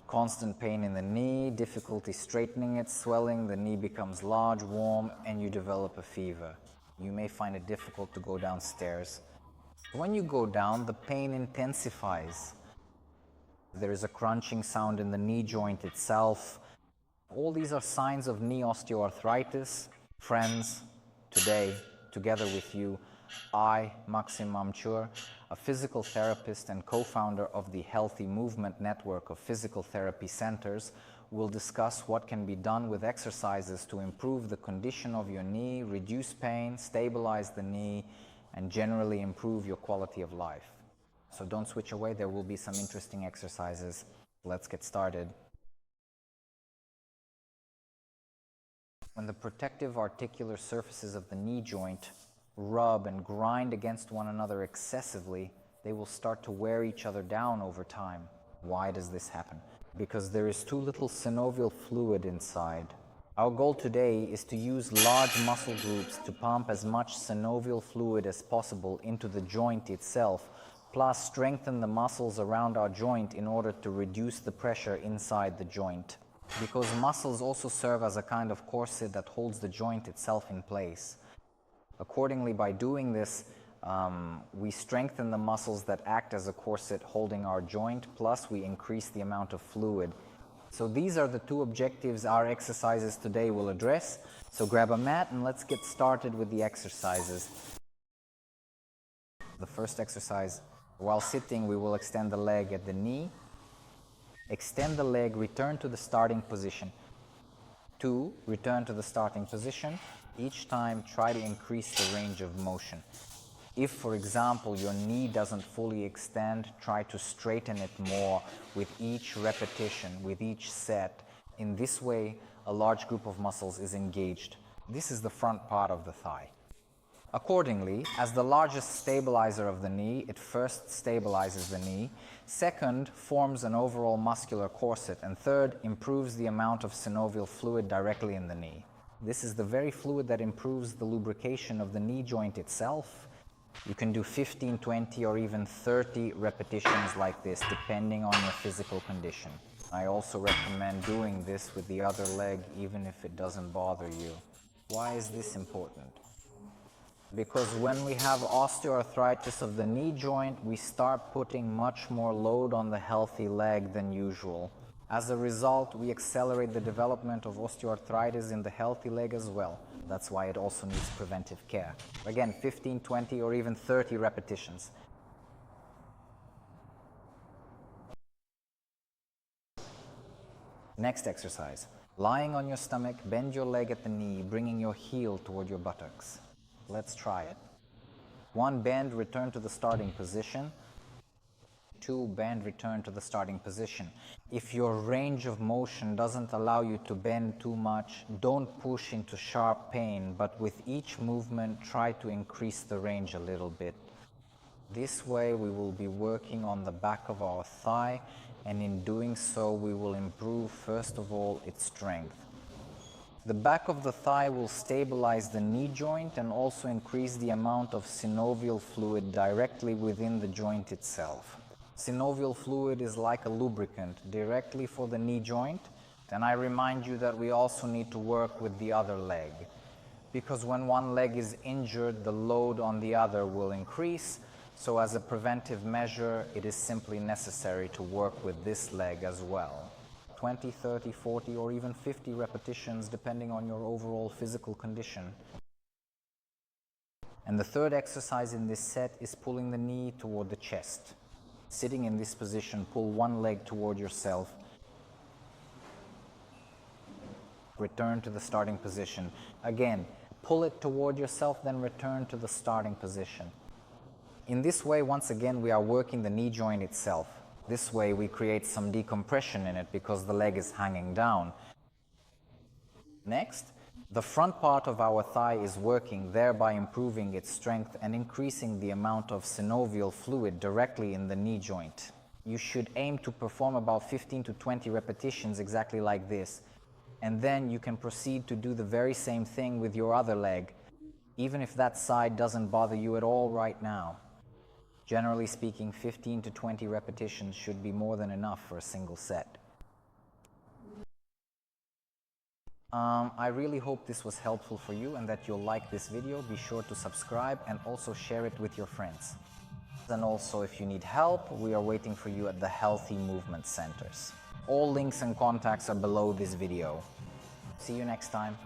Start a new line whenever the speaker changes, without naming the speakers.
Constant pain in the knee, difficulty straightening it, swelling, the knee becomes large, warm, and you develop a fever. You may find it difficult to go downstairs. When you go down, the pain intensifies. There is a crunching sound in the knee joint itself. All these are signs of knee osteoarthritis. Friends, today, together with you, I, Maxim Mamchur, a physical therapist and co-founder of the Healthy Movement Network of Physical Therapy Centers, will discuss what can be done with exercises to improve the condition of your knee, reduce pain, stabilize the knee, and generally improve your quality of life. So don't switch away, there will be some interesting exercises. Let's get started. When the protective articular surfaces of the knee joint rub and grind against one another excessively, they will start to wear each other down over time. Why does this happen? Because there is too little synovial fluid inside. Our goal today is to use large muscle groups to pump as much synovial fluid as possible into the joint itself, plus strengthen the muscles around our joint in order to reduce the pressure inside the joint. Because muscles also serve as a kind of corset that holds the joint itself in place. Accordingly, by doing this, we strengthen the muscles that act as a corset holding our joint, plus we increase the amount of fluid. So these are the two objectives our exercises today will address. So grab a mat and let's get started with the exercises. The first exercise, while sitting, we will extend the leg at the knee. Extend the leg, return to the starting position. 2, return to the starting position. Each time, try to increase the range of motion. If, for example, your knee doesn't fully extend, try to straighten it more with each repetition, with each set. In this way, a large group of muscles is engaged. This is the front part of the thigh. Accordingly, as the largest stabilizer of the knee, it first stabilizes the knee. Second, forms an overall muscular corset. And third, improves the amount of synovial fluid directly in the knee. This is the very fluid that improves the lubrication of the knee joint itself. You can do 15, 20, or even 30 repetitions like this, depending on your physical condition. I also recommend doing this with the other leg, even if it doesn't bother you. Why is this important? Because when we have osteoarthritis of the knee joint, we start putting much more load on the healthy leg than usual. As a result, we accelerate the development of osteoarthritis in the healthy leg as well. That's why it also needs preventive care. Again, 15, 20, or even 30 repetitions. Next exercise. Lying on your stomach, bend your leg at the knee, bringing your heel toward your buttocks. Let's try it. 1, bend, return to the starting position. 2, bend, return to the starting position. If your range of motion doesn't allow you to bend too much, don't push into sharp pain, but with each movement, try to increase the range a little bit. This way, we will be working on the back of our thigh, and in doing so, we will improve, first of all, its strength. The back of the thigh will stabilize the knee joint and also increase the amount of synovial fluid directly within the joint itself. Synovial fluid is like a lubricant directly for the knee joint, and I remind you that we also need to work with the other leg. Because when one leg is injured, the load on the other will increase, so as a preventive measure, it is simply necessary to work with this leg as well. 20, 30, 40, or even 50 repetitions depending on your overall physical condition. And the third exercise in this set is pulling the knee toward the chest. Sitting in this position, pull one leg toward yourself. Return to the starting position. Again, pull it toward yourself, then return to the starting position. In this way, once again, we are working the knee joint itself. This way we create some decompression in it because the leg is hanging down. Next, the front part of our thigh is working, thereby improving its strength and increasing the amount of synovial fluid directly in the knee joint. You should aim to perform about 15 to 20 repetitions exactly like this. And then you can proceed to do the very same thing with your other leg, even if that side doesn't bother you at all right now. Generally speaking, 15 to 20 repetitions should be more than enough for a single set. I really hope this was helpful for you and that you'll like this video. Be sure to subscribe and also share it with your friends. And also, if you need help, we are waiting for you at the Healthy Movement Centers. All links and contacts are below this video. See you next time.